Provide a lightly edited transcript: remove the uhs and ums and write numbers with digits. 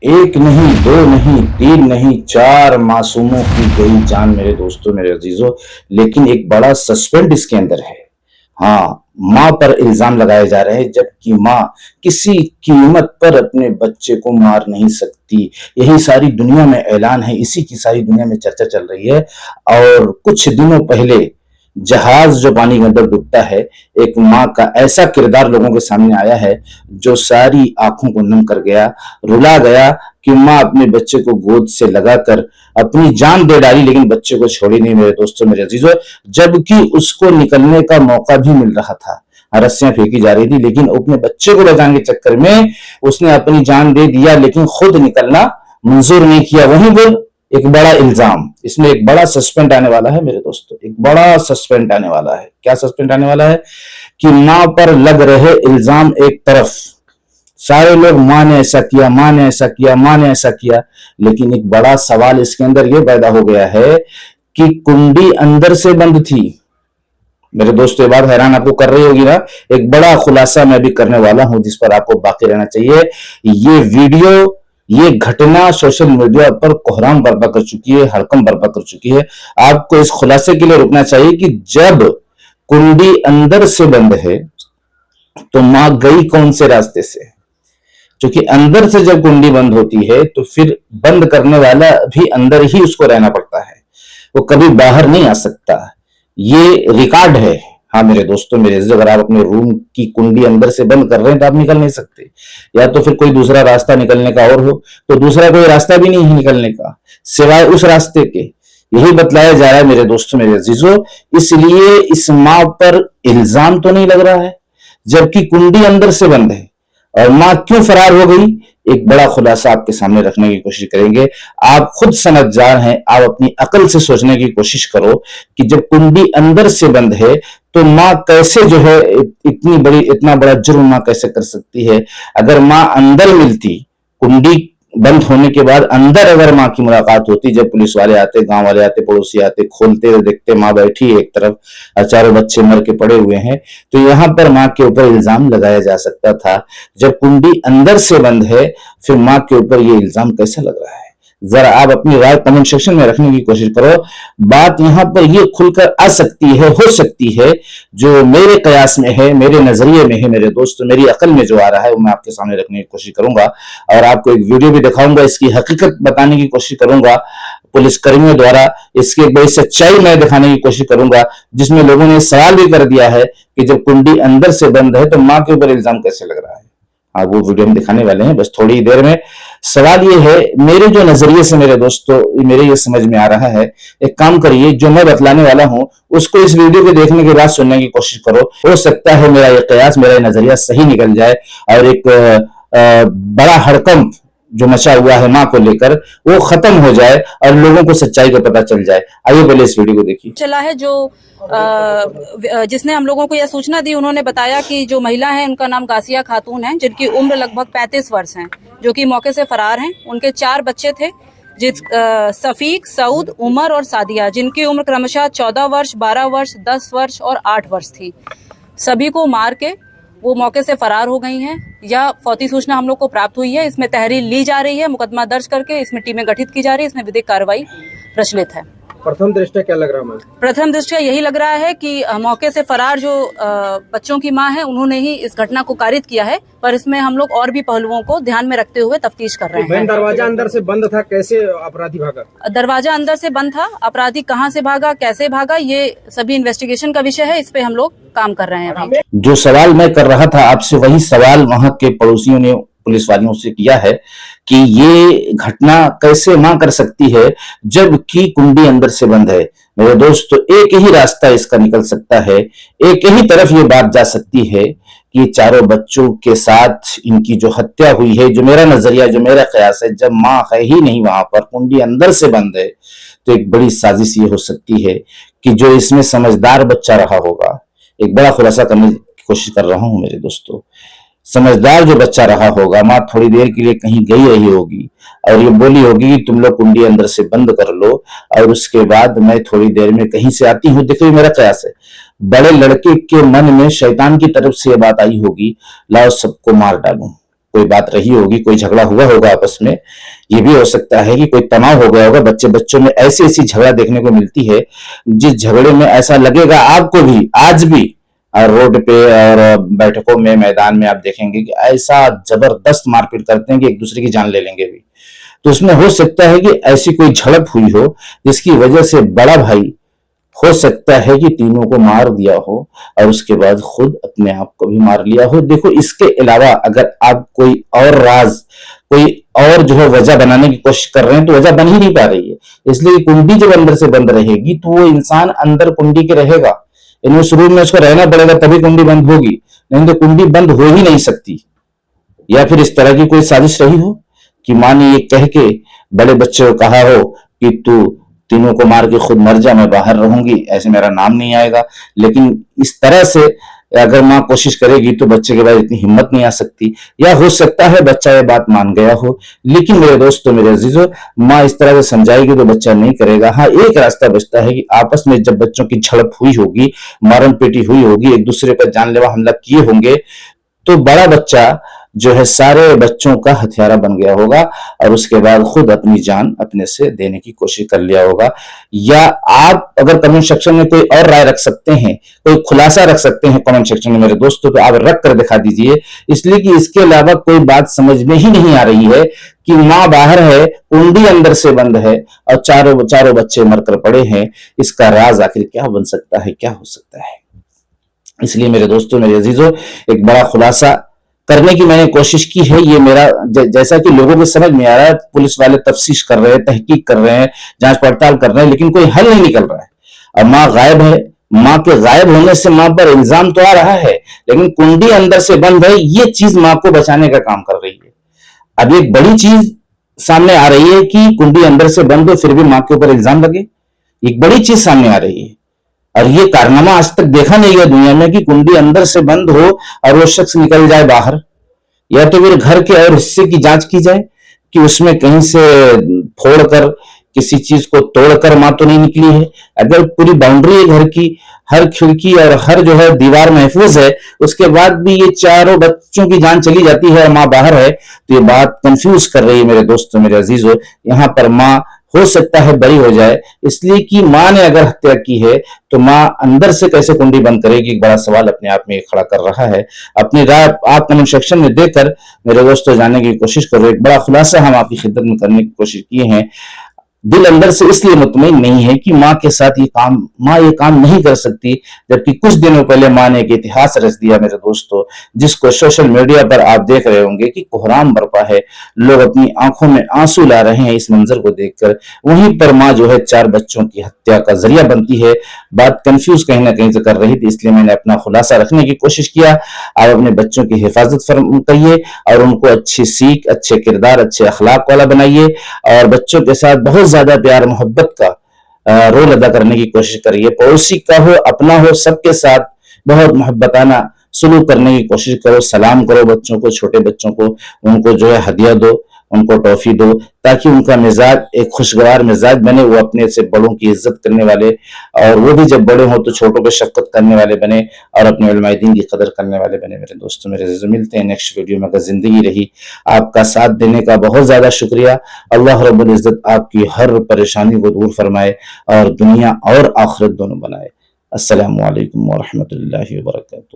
एक नहीं, दो नहीं, तीन नहीं, चार मासूमों की गई जान मेरे दोस्तों, मेरे अजीजों। लेकिन एक बड़ा सस्पेंस इसके अंदर है। हाँ, माँ पर इल्जाम लगाए जा रहे हैं, जबकि माँ किसी कीमत पर अपने बच्चे को मार नहीं सकती। यही सारी दुनिया में ऐलान है, इसी की सारी दुनिया में चर्चा चल रही है। और कुछ दिनों पहले जहाज जो पानी के अंदर डूबता है, एक माँ का ऐसा किरदार लोगों के सामने आया है जो सारी आंखों को नम कर गया, रुला गया कि माँ अपने बच्चे को गोद से लगाकर अपनी जान दे डाली, लेकिन बच्चे को छोड़ी नहीं मेरे दोस्तों, मेरे अजीजों। जबकि उसको निकलने का मौका भी मिल रहा था, रस्सियां फेंकी जा रही थी, लेकिन अपने बच्चे को बचाने के चक्कर में उसने अपनी जान दे दिया, लेकिन खुद निकलना मंजूर नहीं किया। वहीं वो एक बड़ा इल्जाम, इसमें एक बड़ा सस्पेंड आने वाला है मेरे दोस्तों, एक बड़ा सस्पेंड आने वाला है। क्या सस्पेंड आने वाला है कि मां पर लग रहे इल्जाम एक तरफ, सारे लोग मां ने ऐसा किया, मां ने ऐसा किया, मां ने ऐसा किया, लेकिन एक बड़ा सवाल इसके अंदर यह पैदा हो गया है कि कुंडी अंदर से बंद थी। मेरे दोस्तों, ये बात हैरान आपको कर रही होगी ना। एक बड़ा खुलासा मैं भी करने वाला हूं जिस पर आपको बाकी रहना चाहिए। ये वीडियो, ये घटना सोशल मीडिया पर कोहराम बर्पा कर चुकी है, हड़कंप बर्पा कर चुकी है। आपको इस खुलासे के लिए रुकना चाहिए कि जब कुंडी अंदर से बंद है तो मां गई कौन से रास्ते से। क्योंकि अंदर से जब कुंडी बंद होती है तो फिर बंद करने वाला भी अंदर ही उसको रहना पड़ता है, वो कभी बाहर नहीं आ सकता। ये रिकॉर्ड है। हाँ मेरे दोस्तों, मेरे अगर आप अपने रूम की कुंडी अंदर से बंद कर रहे हैं तो आप निकल नहीं सकते, या तो फिर कोई दूसरा रास्ता निकलने का और हो, तो दूसरा कोई रास्ता भी नहीं है निकलने का सिवाय उस रास्ते के। यही बतलाया जा रहा है मेरे दोस्तों, मेरे अजीजों। इसलिए इस मां पर इल्जाम तो नहीं लग रहा है, जबकि कुंडी अंदर से बंद है। और मां क्यों फरार हो गई, एक बड़ा खुलासा आपके सामने रखने की कोशिश करेंगे। आप खुद समझदार हैं, आप अपनी अकल से सोचने की कोशिश करो कि जब कुंडी अंदर से बंद है तो मां कैसे जो है इतना बड़ा जुर्म मां कैसे कर सकती है। अगर मां अंदर मिलती, कुंडी बंद होने के बाद अंदर अगर मां की मुलाकात होती, जब पुलिस वाले आते, गांव वाले आते, पड़ोसी आते, खोलते हुए देखते मां बैठी है एक तरफ और चारों बच्चे मर के पड़े हुए हैं, तो यहां पर मां के ऊपर इल्जाम लगाया जा सकता था। जब कुंडी अंदर से बंद है फिर मां के ऊपर ये इल्जाम कैसा लग रहा है। जरा आप अपनी राय कमेंट सेक्शन में रखने की कोशिश करो। बात यहां पर ये खुलकर आ सकती है, हो सकती है, जो मेरे कयास में है, मेरे नजरिए में है मेरे दोस्तों, मेरी अकल में जो आ रहा है वो मैं आपके सामने रखने की कोशिश करूंगा। और आपको एक वीडियो भी दिखाऊंगा, इसकी हकीकत बताने की कोशिश करूंगा पुलिस कर्मियों द्वारा, इसकी एक बड़ी सच्चाई मैं दिखाने की कोशिश करूंगा, जिसमें लोगों ने सवाल भी कर दिया है कि जब कुंडी अंदर से बंद है तो मां के ऊपर इल्जाम कैसे लग रहा है। हाँ, वो वीडियो हम दिखाने वाले हैं बस थोड़ी देर में। सवाल ये है, मेरे जो नजरिए से मेरे दोस्तों, मेरे ये समझ में आ रहा है, एक काम करिए, जो मैं बतलाने वाला हूं उसको इस वीडियो को देखने के बाद सुनने की कोशिश करो। हो सकता है मेरा ये कयास, मेरा ये नजरिया सही निकल जाए और एक बड़ा हड़कंप जो मचा हुआ है मां को लेकर वो खत्म हो जाए और लोगों को सच्चाई का पता चल जाए। आइए पहले इस वीडियो को देखिए। चला है जो जिसने हम लोगों को यह सूचना दी, उन्होंने बताया कि जो महिला है उनका नाम गासिया खातून है, जिनकी उम्र लगभग 35 वर्ष है, जो कि मौके से फरार हैं। उनके 4 बच्चे थे, सफीक, सऊद, उमर और सादिया, जिनकी उम्र क्रमशः 14 वर्ष, 12 वर्ष, 10 वर्ष और 8 वर्ष थी। सभी को मार के वो मौके से फरार हो गई हैं। यह फौती सूचना हम लोग को प्राप्त हुई है। इसमें तहरीर ली जा रही है, मुकदमा दर्ज करके इसमें टीमें गठित की जा रही है, इसमें विधिक कार्रवाई प्रचलित है। प्रथम दृष्टया क्या लग रहा है? प्रथम दृष्टया यही लग रहा है कि मौके से फरार जो बच्चों की मां है उन्होंने ही इस घटना को कारित किया है, पर इसमें हम लोग और भी पहलुओं को ध्यान में रखते हुए तफ्तीश कर रहे हैं। दरवाजा अंदर से बंद था, कैसे अपराधी भागा? दरवाजा अंदर से बंद था, अपराधी कहां से भागा, कैसे भागा, ये सभी इन्वेस्टिगेशन का विषय है। इस पे हम लोग काम कर रहे हैं अभी। जो सवाल मैं कर रहा था आपसे, वही सवाल वहां के पड़ोसियों ने पुलिस वालियों से किया है कि ये घटना कैसे मां कर सकती है जबकि कुंडी अंदर से बंद है। मेरे दोस्तों, एक ही रास्ता इसका निकल सकता है, एक ही तरफ ये बात जा सकती है कि चारों बच्चों के साथ इनकी जो हत्या हुई है, जो मेरा नजरिया, जो मेरा कयास है, जब मां है ही नहीं वहां पर, कुंडी अंदर से बंद है, तो एक बड़ी साजिश ये हो सकती है कि जो इसमें समझदार बच्चा रहा होगा, एक बड़ा खुलासा करने की कोशिश कर रहा हूं मेरे दोस्तों, समझदार जो बच्चा रहा होगा, मां थोड़ी देर के लिए कहीं गई रही होगी और ये बोली होगी कि तुम लोग कुंडी अंदर से बंद कर लो और उसके बाद मैं थोड़ी देर में कहीं से आती हूँ। देखो, मेरा कयास है, बड़े लड़के के मन में शैतान की तरफ से ये बात आई होगी, लाओ सबको मार डालूं, कोई बात रही होगी, कोई झगड़ा हुआ होगा आपस में। ये भी हो सकता है कि कोई तनाव हो गया होगा। बच्चों में ऐसी ऐसी झगड़ा देखने को मिलती है, जिस झगड़े में ऐसा लगेगा आपको भी आज भी और रोड पे और बैठकों में, मैदान में आप देखेंगे कि ऐसा जबरदस्त मारपीट करते हैं कि एक दूसरे की जान ले लेंगे भी। तो उसमें हो सकता है कि ऐसी कोई झड़प हुई हो जिसकी वजह से बड़ा भाई हो सकता है कि तीनों को मार दिया हो और उसके बाद खुद अपने आप को भी मार लिया हो। देखो, इसके अलावा अगर आप कोई और राज, कोई और जो है वजह बनाने की कोशिश कर रहे हैं तो वजह बन ही नहीं पा रही है। इसलिए कुंडी जब अंदर से बंद रहेगी तो वो इंसान अंदर कुंडी के रहेगा। इन शुरू में उसको रहना पड़ेगा, तभी कुंडी बंद होगी, नहीं तो कुंडी बंद हो ही नहीं सकती। या फिर इस तरह की कोई साजिश रही हो कि मां ने ये कह के बड़े बच्चे को कहा हो कि तू तीनों को मार के खुद मर जा, मैं बाहर रहूंगी, ऐसे मेरा नाम नहीं आएगा। लेकिन इस तरह से अगर मां कोशिश करेगी तो बच्चे के बाद इतनी हिम्मत नहीं आ सकती। या हो सकता है बच्चा ये बात मान गया हो, लेकिन मेरे दोस्तों, मेरे अजीजों, मां इस तरह से समझाएगी तो बच्चा नहीं करेगा। हाँ, एक रास्ता बचता है कि आपस में जब बच्चों की झड़प हुई होगी, मारम पीटी हुई होगी, एक दूसरे पर जानलेवा हमला किए होंगे, तो बड़ा बच्चा जो है सारे बच्चों का हथियारा बन गया होगा और उसके बाद खुद अपनी जान अपने से देने की कोशिश कर लिया होगा। या आप अगर कमेंट सेक्शन में कोई और राय रख सकते हैं, कोई खुलासा रख सकते हैं कमेंट सेक्शन में मेरे दोस्तों, तो आप रख कर दिखा दीजिए। इसलिए कि इसके अलावा कोई बात समझ में ही नहीं आ रही है कि मां बाहर है, कुंडी अंदर से बंद है और चारों बच्चे मरकर पड़े हैं। इसका राज आखिर क्या बन सकता है, क्या हो सकता है? इसलिए मेरे दोस्तों, मेरे अजीजों, एक बड़ा खुलासा करने की मैंने कोशिश की है। ये मेरा जैसा कि लोगों को समझ में आ रहा है, पुलिस वाले तफ्तीश कर रहे हैं, तहकीक कर रहे हैं, जांच पड़ताल कर रहे हैं, लेकिन कोई हल नहीं निकल रहा है। और मां गायब है, मां के गायब होने से मां पर इल्जाम तो आ रहा है, लेकिन कुंडी अंदर से बंद है। ये चीज मां को बचाने का काम कर रही है। अब एक बड़ी चीज सामने आ रही है कि कुंडी अंदर से बंद हो फिर भी मां के ऊपर इल्जाम लगे, एक बड़ी चीज सामने आ रही है। और ये कारनामा आज तक देखा नहीं गया दुनिया में कि कुंडी अंदर से बंद हो और वो शख्स निकल जाए बाहर। या तो फिर घर के और हिस्से की जांच की जाए कि उसमें कहीं से फोड़कर, किसी चीज को तोड़कर मां तो नहीं निकली है। अगर पूरी बाउंड्री है घर की, हर खिड़की और हर जो है दीवार महफूज है, उसके बाद भी ये चारों बच्चों की जान चली जाती है और मां बाहर है, तो ये बात कंफ्यूज कर रही है मेरे दोस्तों, मेरे अजीजों। यहाँ पर मां हो सकता है बरी हो जाए, इसलिए कि मां ने अगर हत्या की है तो मां अंदर से कैसे कुंडी बंद करेगी, एक बड़ा सवाल अपने आप में खड़ा कर रहा है। अपनी राय आप कमेंट सेक्शन में देकर मेरे दोस्तों जानने की कोशिश करो। एक बड़ा खुलासा हम आपकी खिदमत में करने की कोशिश किए हैं। दिल अंदर से इसलिए मुतमईन नहीं है कि मां के साथ मां ये काम नहीं कर सकती, जबकि कुछ दिनों पहले मां ने एक इतिहास रच दिया मेरे दोस्तों, जिसको सोशल मीडिया पर आप देख रहे होंगे कि कोहराम बरपा है, लोग अपनी आंखों में आंसू ला रहे हैं इस मंजर को देखकर। वहीं पर मां जो है 4 बच्चों की हत्या का जरिया बनती है। बात कंफ्यूज कहीं ना कहीं से कर रही थी, इसलिए मैंने अपना खुलासा रखने की कोशिश किया। आप अपने बच्चों की हिफाजत करिए और उनको अच्छी सीख, अच्छे किरदार, अच्छे अखलाक वाला बनाइए और बच्चों के साथ बहुत ज्यादा प्यार मोहब्बत का रोल अदा करने की कोशिश करिए। पड़ोसी का हो, अपना हो, सबके साथ बहुत मोहब्बताना सलूक करने की कोशिश करो। सलाम करो बच्चों को, छोटे बच्चों को, उनको जो है हदिया दो, उनको टॉफी दो, ताकि उनका मिजाज एक खुशगवार मिजाज बने, वो अपने से बड़ों की इज्जत करने वाले, और वो भी जब बड़े हों तो छोटों पे शफकत करने वाले बने और अपने उलमाए दीन की कदर करने वाले बने। मेरे दोस्तों, मेरे अज़ीज़ों, मिलते हैं नेक्स्ट वीडियो में। अगर जिंदगी रही, आपका साथ देने का बहुत ज्यादा शुक्रिया। अल्लाह रब्बुल इज्जत आपकी हर परेशानी को दूर फरमाए और दुनिया और आखिरत दोनों बनाए। अस्सलामु अलैकुम व रहमतुल्लाहि व बरकातुहू।